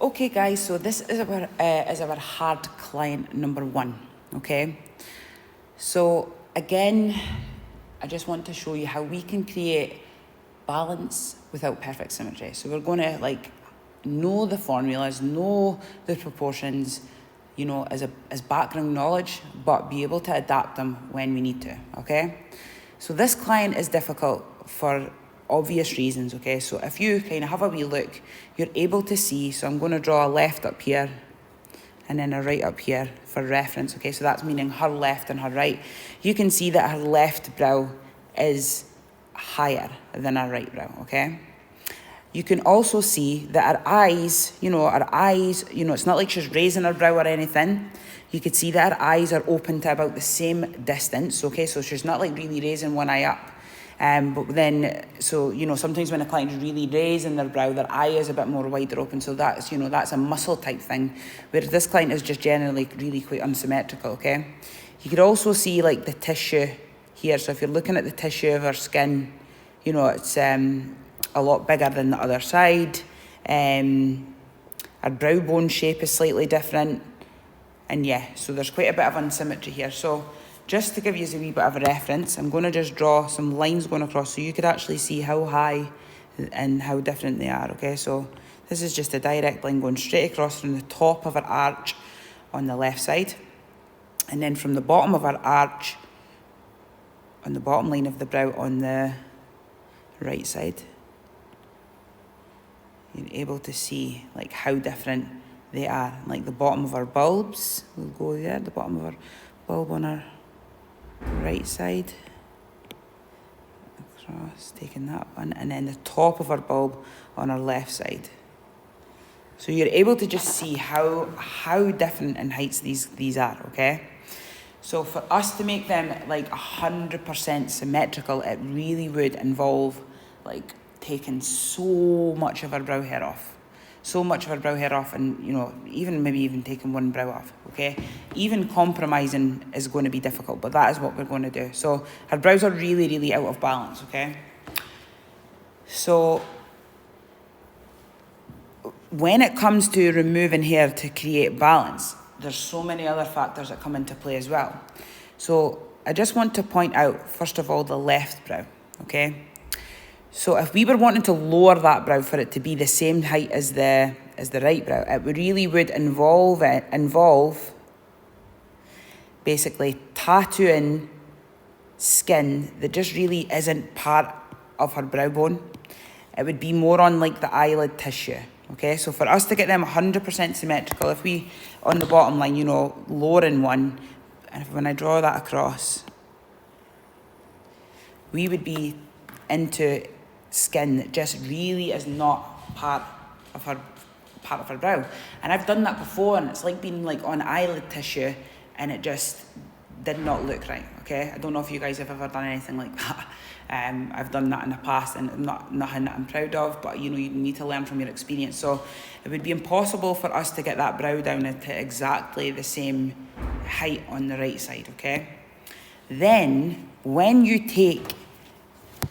Okay guys, so this is our hard client number 1, okay? So again, I just want to show you how we can create balance without perfect symmetry. So we're going to know the formulas, know the proportions, as background knowledge, but be able to adapt them when we need to, okay? So this client is difficult for obvious reasons, okay? So if you kind of have a wee look, you're able to see, so I'm going to draw a left up here and then a right up here for reference, okay? So that's meaning her left and her right. You can see that her left brow is higher than our right brow, okay? You can also see that our eyes, it's not like she's raising her brow or anything. You could see that her eyes are open to about the same distance, okay? So she's not like really raising one eye up. But then, sometimes when a client is really raising their brow, their eye is a bit more wider open. So that's, that's a muscle type thing. Whereas this client is just generally really quite unsymmetrical, okay? You could also see like the tissue here. So if you're looking at the tissue of her skin, it's a lot bigger than the other side. Her brow bone shape is slightly different. And yeah, so there's quite a bit of unsymmetry here. So just to give you a wee bit of a reference, I'm going to just draw some lines going across so you could actually see how high and how different they are, okay? So this is just a direct line going straight across from the top of our arch on the left side. And then from the bottom of our arch, on the bottom line of the brow on the right side, you're able to see like how different they are. Like the bottom of our bulbs, we'll go there, the bottom of our bulb on our right side, across, taking that one, and then the top of our bulb on our left side. So you're able to just see how different in heights these are, okay? So for us to make them like 100% symmetrical, it really would involve like taking so much of our brow hair off. So much of our brow hair off, and even taking one brow off, okay? Even compromising is going to be difficult, but that is what we're going to do. So her brows are really, really out of balance, okay? So when it comes to removing hair to create balance, there's so many other factors that come into play as well. So I just want to point out, first of all, the left brow, okay? So if we were wanting to lower that brow for it to be the same height as the right brow, it really would involve basically tattooing skin that just really isn't part of her brow bone. It would be more on like the eyelid tissue, okay? So for us to get them 100% symmetrical, if we, on the bottom line, lowering one, and when I draw that across, we would be into skin that just really is not part of her brow. And I've done that before, and it's like being like on eyelid tissue, and it just did not look right, okay? I don't know if you guys have ever done anything like that. I've done that in the past, and nothing that I'm proud of, but you need to learn from your experience. So it would be impossible for us to get that brow down to exactly the same height on the right side, okay? Then when you take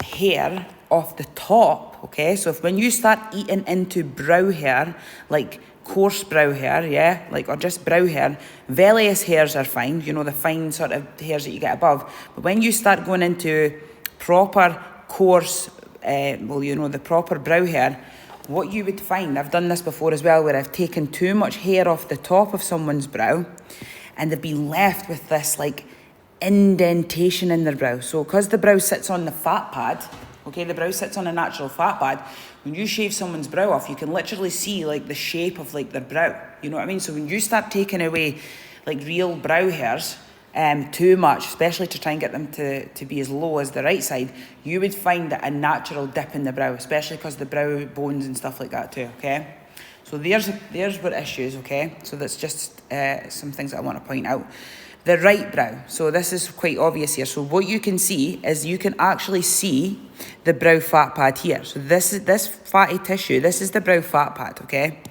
hair off the top, okay, so when you start eating into brow hair, like coarse brow hair, yeah, or just brow hair, vellus hairs are fine, the fine sort of hairs that you get above. But when you start going into proper coarse, the proper brow hair, what you would find, I've done this before as well, where I've taken too much hair off the top of someone's brow, and they've been left with this like indentation in their brow. So because the brow sits on the fat pad, okay, the brow sits on a natural fat pad, when you shave someone's brow off, you can literally see like the shape of like their brow, you know what I mean? So when you start taking away like real brow hairs too much, especially to try and get them to be as low as the right side, you would find that a natural dip in the brow, especially because the brow bones and stuff like that too, okay? So there's what issues, okay? So that's just some things that I want to point out. The right brow, so this is quite obvious here. So what you can see is you can actually see the brow fat pad here. So this fatty tissue, this is the brow fat pad, okay?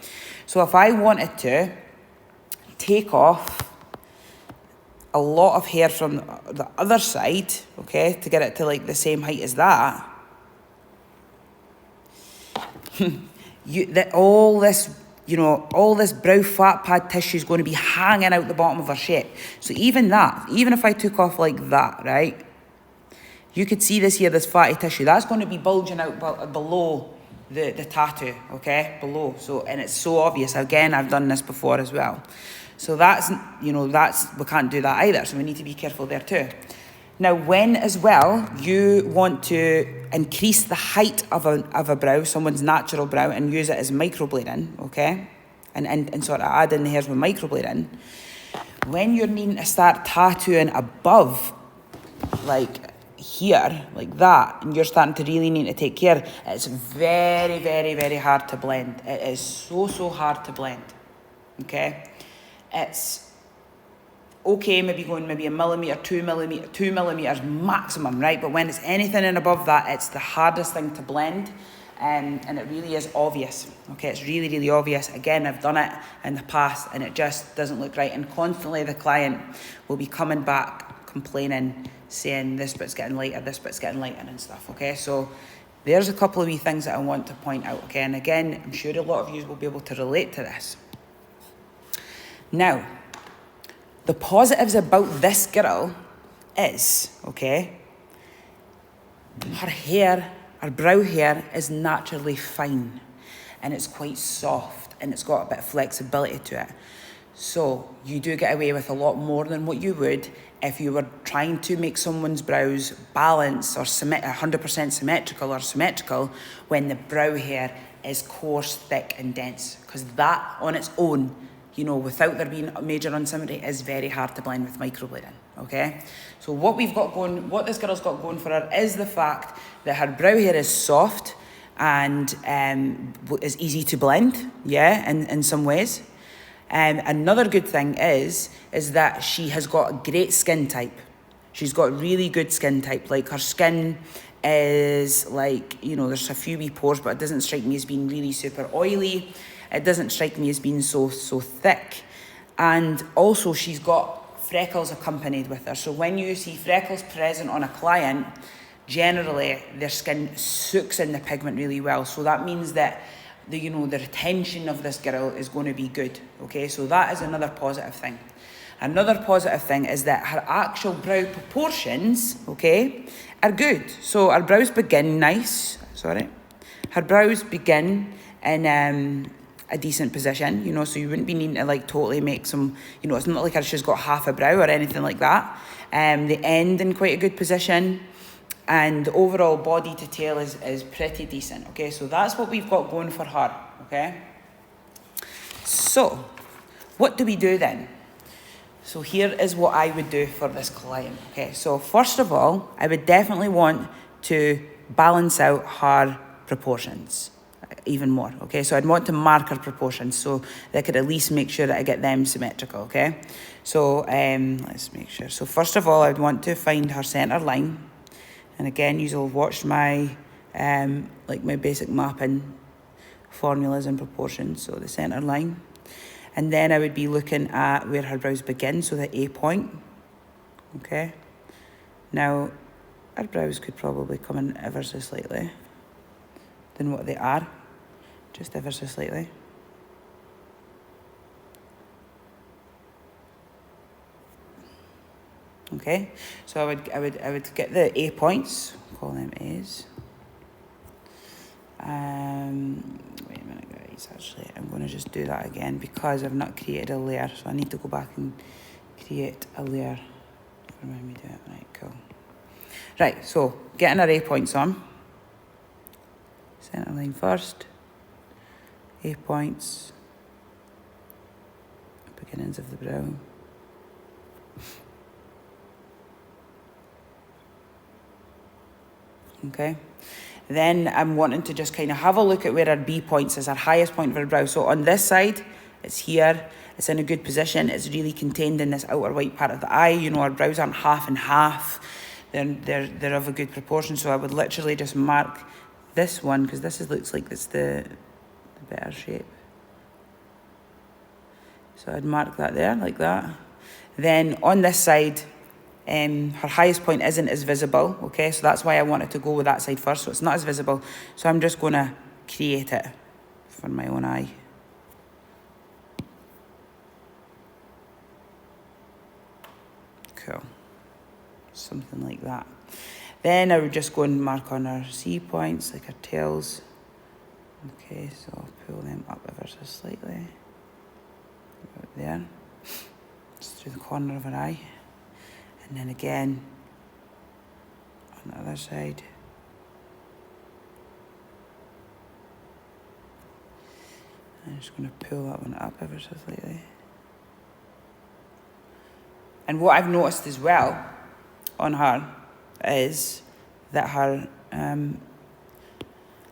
So if I wanted to take off a lot of hair from the other side, okay, to get it to like the same height as that, all this you know, all this brow fat pad tissue is going to be hanging out the bottom of her shape. So even that, even if I took off like that, right, you could see this here, this fatty tissue, that's going to be bulging out below the tattoo, okay, below. So, and it's so obvious. Again, I've done this before as well. So that's, you know, we can't do that either. So we need to be careful there too. Now, when as well you want to increase the height of a brow, someone's natural brow, and use it as microblading, okay, and sort of add in the hairs with microblading, when you're needing to start tattooing above, like here, like that, and you're starting to really need to take care, it's very, very, very hard to blend. It is so hard to blend, okay? It's okay, maybe going maybe a millimetre, 2 millimetres maximum, right? But when it's anything and above that, it's the hardest thing to blend, and it really is obvious, okay? It's really, really obvious. Again, I've done it in the past, and it just doesn't look right, and constantly the client will be coming back, complaining, saying this bit's getting lighter, this bit's getting lighter and stuff, okay? So there's a couple of wee things that I want to point out, okay? And again, I'm sure a lot of you will be able to relate to this. Now, the positives about this girl is, okay, her hair, her brow hair is naturally fine, and it's quite soft, and it's got a bit of flexibility to it. So you do get away with a lot more than what you would if you were trying to make someone's brows balanced or 100% symmetrical when the brow hair is coarse, thick and dense. Because that on its own, you know, without there being a major unsymmetry, is very hard to blend with microblading, okay? So what this girl's got going for her is the fact that her brow hair is soft and is easy to blend, yeah, in some ways. Another good thing is that she has got a great skin type. She's got really good skin type. Like, her skin is like, you know, there's a few wee pores, but it doesn't strike me as being really super oily. It doesn't strike me as being so thick. And also she's got freckles accompanied with her. So when you see freckles present on a client, generally their skin soaks in the pigment really well. So that means that the retention of this girl is going to be good, okay? So that is another positive thing. Another positive thing is that her actual brow proportions, okay, are good. So her brows begin Her brows begin in a decent position, you know, so you wouldn't be needing to like totally make some, you know, it's not like she's got half a brow or anything like that. They end in quite a good position. And the overall body to tail is pretty decent, okay? So that's what we've got going for her, okay? So, what do we do then? So here is what I would do for this client, okay? So first of all, I would definitely want to balance out her proportions even more, okay? So I'd want to mark her proportions so that I could at least make sure that I get them symmetrical, okay? So let's make sure. So first of all, I'd want to find her centre line. And again, you'll watch my my basic mapping formulas and proportions, so the centre line. And then I would be looking at where her brows begin, so the A point, okay? Now, her brows could probably come in ever so slightly than what they are, just ever so slightly. Okay, so I would get the A points, call them A's. Wait a minute, guys. Actually, I'm going to just do that again because I've not created a layer, so I need to go back and create a layer. Remind me to do it. Right, cool. Right, so getting our A points on. Centre line first. A points. Beginnings of the brow. Okay, then I'm wanting to just kind of have a look at where our B points is, our highest point of our brow. So on this side, it's here, it's in a good position, it's really contained in this outer white part of the eye. You know, our brows aren't half and half, they're of a good proportion. So I would literally just mark this one, because this looks like it's the better shape. So I'd mark that there, like that. Then on this side, her highest point isn't as visible, okay? So that's why I wanted to go with that side first, so it's not as visible. So I'm just going to create it for my own eye. Cool. Something like that. Then I would just go and mark on our C points, like our tails. Okay, so I'll pull them up ever so slightly. About there. Just through the corner of an eye. And then again, on the other side. I'm just going to pull that one up ever so slightly. And what I've noticed as well on her is that her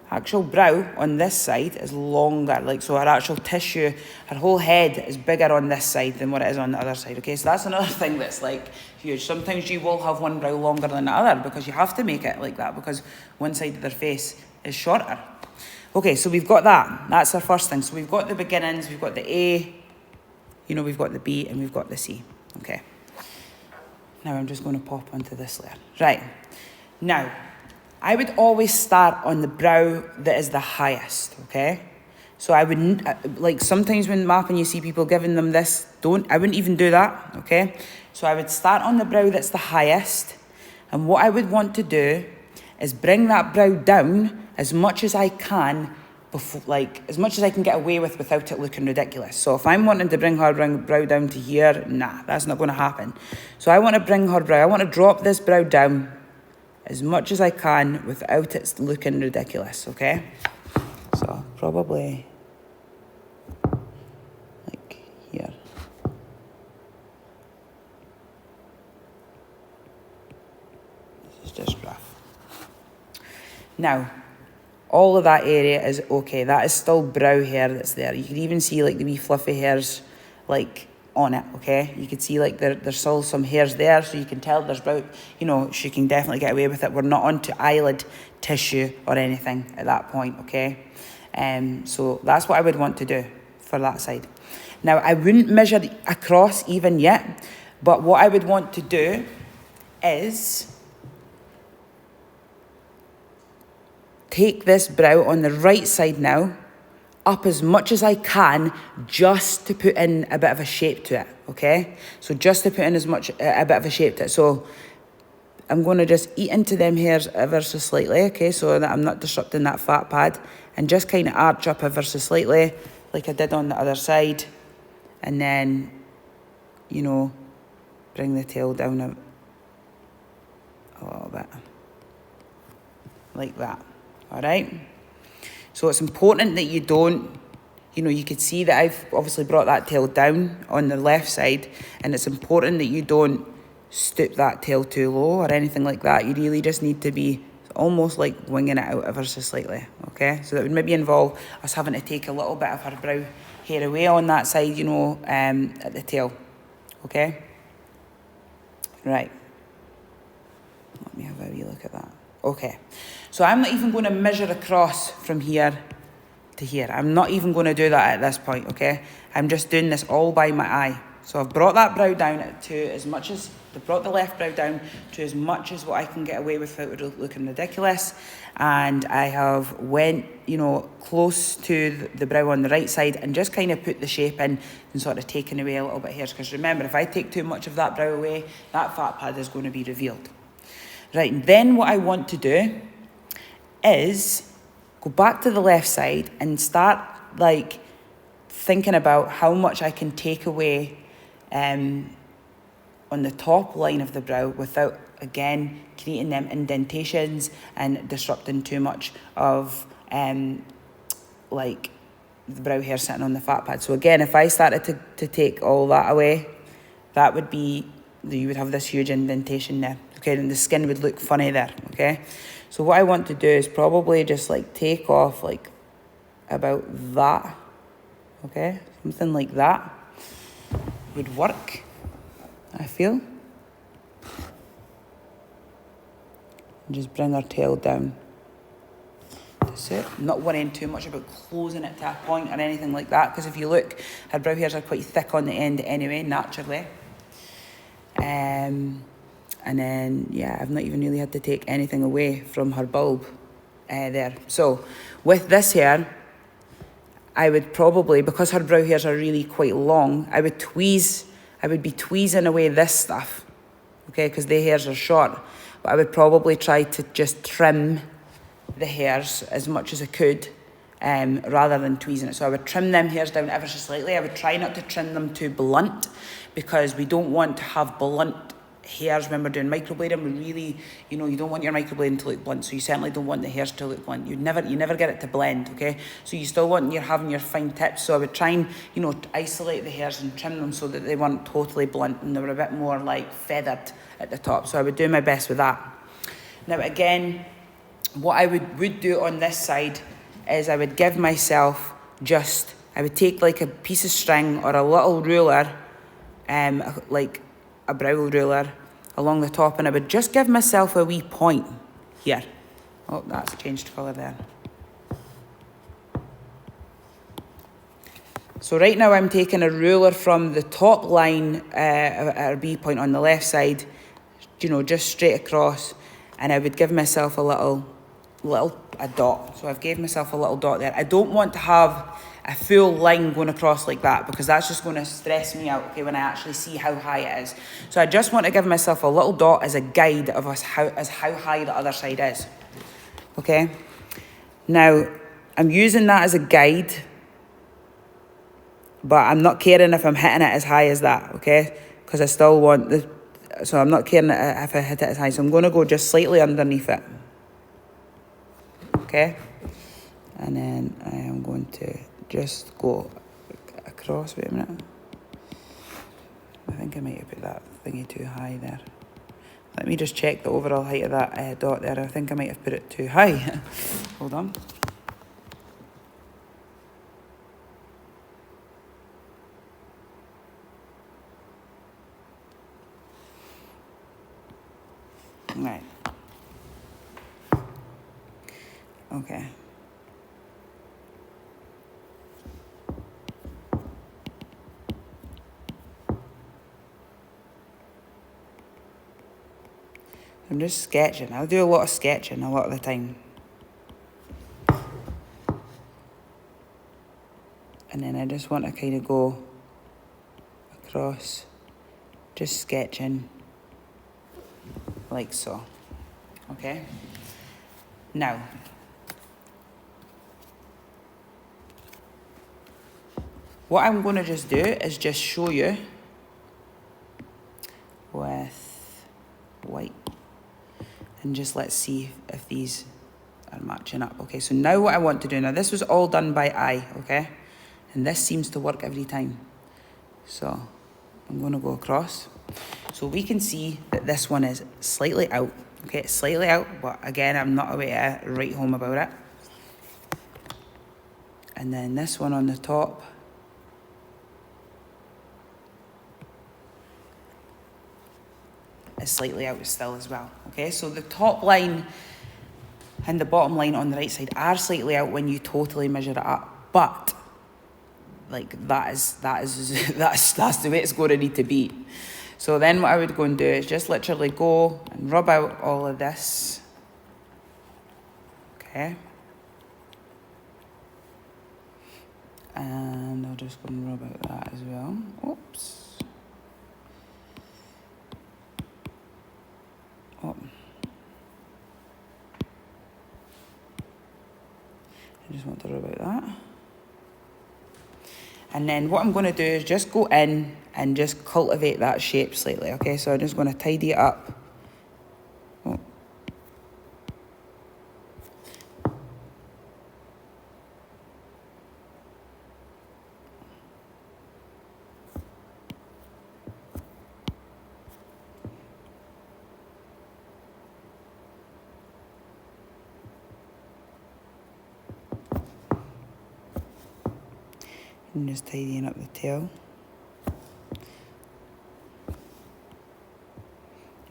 actual brow on this side is longer. Like, so her actual tissue, her whole head is bigger on this side than what it is on the other side. Okay, so that's another thing that's like huge. Sometimes you will have one brow longer than the other because you have to make it like that because one side of their face is shorter. Okay, so we've got that. That's our first thing. So we've got the beginnings, we've got the A, you know, we've got the B, and we've got the C. Okay. Now I'm just going to pop onto this layer. Right. Now, I would always start on the brow that is the highest, okay? So I wouldn't, like sometimes when mapping you see people giving them this, I wouldn't even do that, okay? So I would start on the brow that's the highest, and what I would want to do is bring that brow down as much as I can, before, like as much as I can get away with without it looking ridiculous. So if I'm wanting to bring her brow down to here, nah, that's not going to happen. So I want to bring her brow, I want to drop this brow down as much as I can without it looking ridiculous, okay? So probably like here. This is just rough. Now, all of that area is okay. That is still brow hair that's there. You can even see like the wee fluffy hairs like on it, okay? You can see like there's still some hairs there, so you can tell there's brow, you know, she can definitely get away with it. We're not onto eyelid tissue or anything at that point, okay? So that's what I would want to do for that side. Now, I wouldn't measure across even yet, but what I would want to do is take this brow on the right side now, up as much as I can, just to put in a bit of a shape to it, okay? So just to put in a bit of a shape to it. So I'm going to just eat into them hairs ever so slightly, okay? So that I'm not disrupting that fat pad, and just kind of arch up ever so slightly, like I did on the other side. And then, you know, bring the tail down a little bit, like that. All right, so it's important that you don't, you know, you could see that I've obviously brought that tail down on the left side, and it's important that you don't stoop that tail too low or anything like that. You really just need to be almost like winging it out ever so slightly, okay? So that would maybe involve us having to take a little bit of her brow hair away on that side, you know, at the tail, okay? Right, let me have a wee look at that. Okay, so I'm not even going to measure across from here to here. I'm not even going to do that at this point, okay? I'm just doing this all by my eye. So I've brought that brow down to as much as, I've brought the left brow down to as much as what I can get away with without it looking ridiculous. And I have went, you know, close to the brow on the right side and just kind of put the shape in and sort of taken away a little bit here. Because remember, if I take too much of that brow away, that fat pad is going to be revealed. Right, and then what I want to do is go back to the left side and start like thinking about how much I can take away on the top line of the brow without, again, creating them indentations and disrupting too much of like the brow hair sitting on the fat pad. So again, if I started to take all that away, that would be, you would have this huge indentation there. Okay, and the skin would look funny there, okay? So what I want to do is probably just like take off like about that, okay? Something like that would work, I feel. And just bring our tail down. That's it. I'm not worrying too much about closing it to a point or anything like that, because if you look, her brow hairs are quite thick on the end anyway, naturally. And then, yeah, I've not even really had to take anything away from her bulb there. So with this hair, I would probably, because her brow hairs are really quite long, I would be tweezing away this stuff, okay, because the hairs are short. But I would probably try to just trim the hairs as much as I could, rather than tweezing it. So I would trim them hairs down ever so slightly. I would try not to trim them too blunt, because we don't want to have blunt hairs when we're doing microblading. We really, you know, you don't want your microblading to look blunt, so you certainly don't want the hairs to look blunt. You never get it to blend, okay? So you still want you're having your fine tips. So I would try and, you know, isolate the hairs and trim them so that they weren't totally blunt and they were a bit more like feathered at the top. So I would do my best with that. Now again, what I would do on this side is I would give myself I would take like a piece of string or a little ruler, like a brow ruler along the top, and I would just give myself a wee point here. Oh, that's changed colour there. So right now I'm taking a ruler from the top line at a B point on the left side, you know, just straight across, and I would give myself a dot. So I've gave myself a little dot there. I don't want to have a full line going across like that, because that's just going to stress me out, okay, when I actually see how high it is. So I just want to give myself a little dot as a guide of how high the other side is, okay? Now, I'm using that as a guide, but I'm not caring if I'm hitting it as high as that, okay? Because I still want so I'm not caring if I hit it as high. So I'm going to go just slightly underneath it, okay? And then I am going to just go across. Wait a minute. I think I might have put that thingy too high there. Let me just check the overall height of that dot there. I think I might have put it too high. Hold on. Right. Okay. I'm just sketching. I'll do a lot of sketching a lot of the time. And then I just want to kind of go across, just sketching, like so. Okay? Now, what I'm going to just do is just show you with white. And just let's see if these are matching up. Okay, so now what I want to do, now this was all done by eye, okay? And this seems to work every time. So I'm going to go across. So we can see that this one is slightly out. Okay, it's slightly out, but again, I'm not away to write home about it. And then this one on the top is slightly out still as well. Okay, so the top line and the bottom line on the right side are slightly out when you totally measure it up, but like that's the way it's going to need to be. So then what I would go and do is just literally go and rub out all of this. Okay. And I'll just go and rub out that as well. Oops. Oh. I just want to rub out that. And then what I'm going to do is just go in and just cultivate that shape slightly, okay? So I'm just going to tidy it up. Oh. And just tidying up the tail.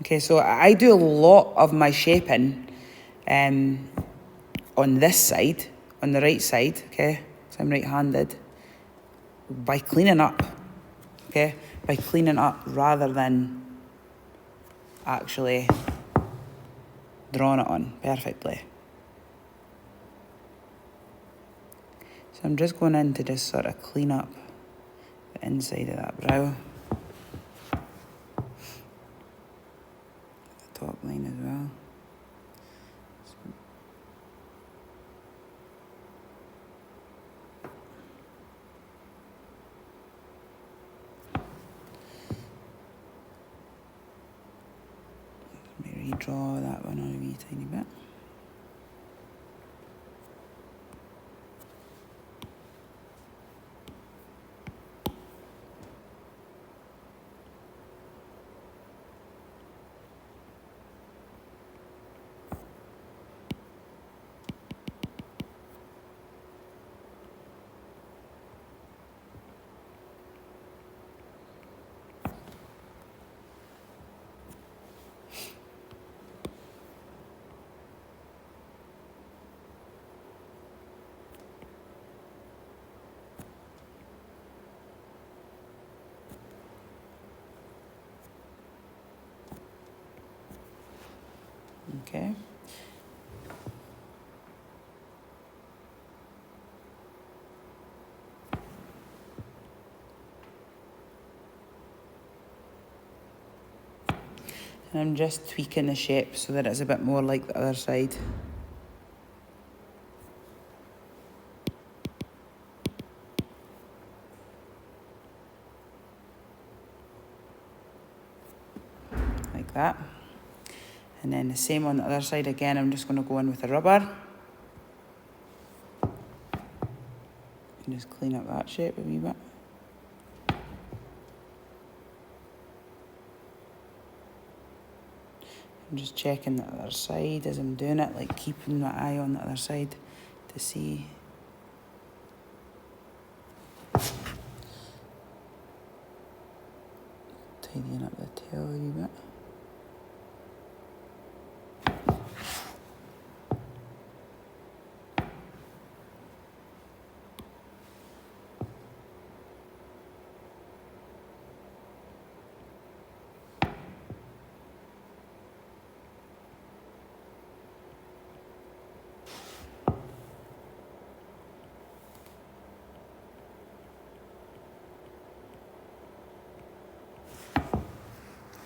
Okay, so I do a lot of my shaping on this side, on the right side, okay? So I'm right-handed, by cleaning up, okay? By cleaning up rather than actually drawing it on perfectly. So I'm just going in to just sort of clean up the inside of that brow. top line as well. Let me redraw that one on a wee tiny bit. Okay. And I'm just tweaking the shape so that it's a bit more like the other side. Like that. And then the same on the other side again, I'm just going to go in with the rubber. And just clean up that shape a wee bit. I'm just checking the other side as I'm doing it, like keeping my eye on the other side to see. Tidying up the tail a wee bit.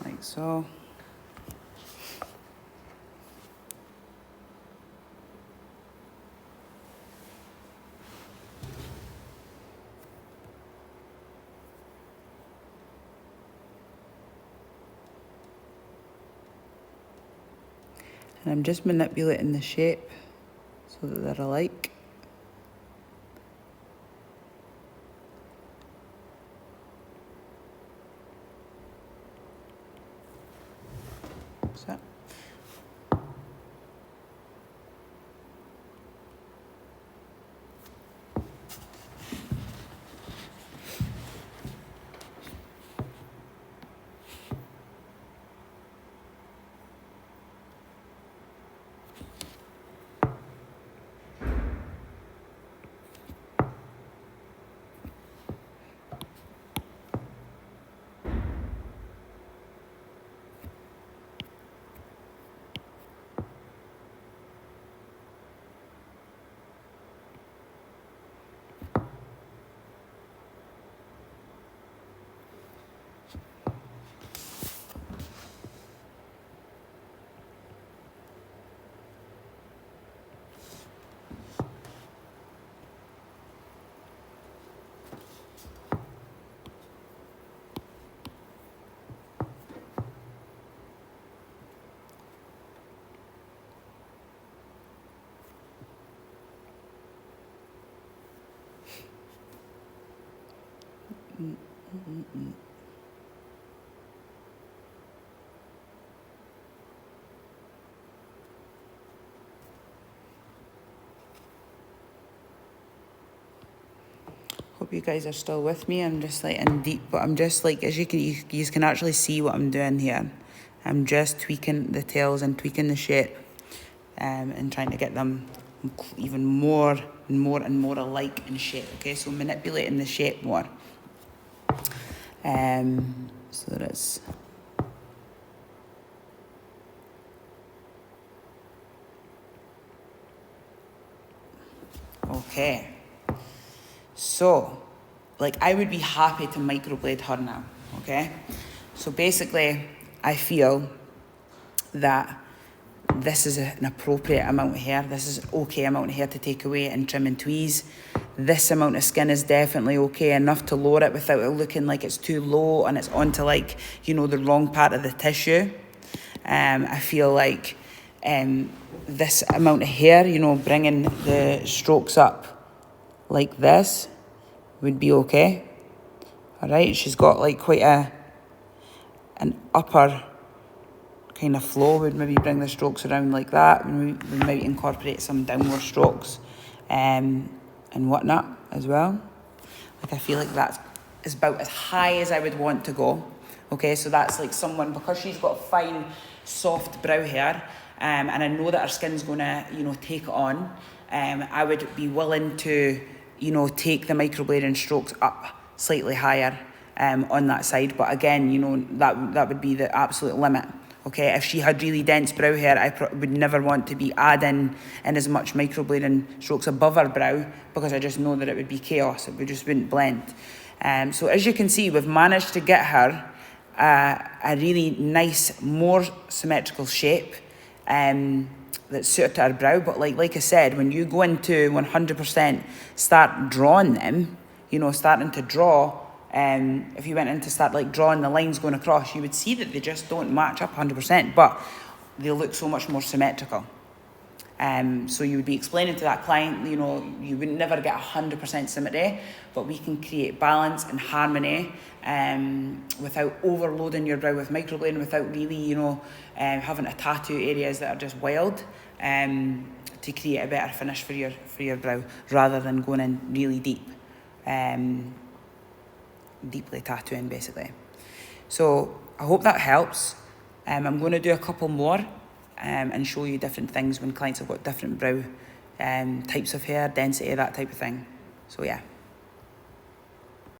Like so. And I'm just manipulating the shape so that they're alike. So. Hope you guys are still with me. I'm just like in deep, but I'm just like, as you can actually see what I'm doing here. I'm just tweaking the tails and tweaking the shape, and trying to get them even more and more alike in shape. Okay, so manipulating the shape more, so that it's okay. So, like, I would be happy to microblade her now, okay? So basically, I feel that this is an appropriate amount of hair. This is okay amount of hair to take away and trim and tweeze. This amount of skin is definitely okay enough to lower it without it looking like it's too low and it's onto like, you know, the wrong part of the tissue. I feel like this amount of hair, you know, bringing the strokes up like this would be okay. All right, she's got like quite an upper kind of flow. We'd maybe bring the strokes around like that. We might incorporate some downward strokes and whatnot as well. Like I feel like that is about as high as I would want to go. Okay, so that's like someone, because she's got fine, soft brow hair, and I know that her skin's gonna, you know, take it on. I would be willing to, you know, take the microblading strokes up slightly higher on that side. But again, you know, that would be the absolute limit. Okay, if she had really dense brow hair, I would never want to be adding in as much microblading strokes above her brow, because I just know that it would be chaos. It just wouldn't blend. So as you can see, we've managed to get her a really nice, more symmetrical shape that's suited to her brow. But like I said, when you go into 100% start drawing them, you know, starting to draw, if you went in to start like drawing the lines going across, you would see that they just don't match up 100%, but they look so much more symmetrical. So you would be explaining to that client, you know, you would never get 100% symmetry, but we can create balance and harmony without overloading your brow with microblading, without really, you know, having to tattoo areas that are just wild, to create a better finish for your brow, rather than going in really deep. Deeply tattooing basically. So I hope that helps. I'm going to do a couple more and show you different things when clients have got different brow types of hair, density, that type of thing. So yeah.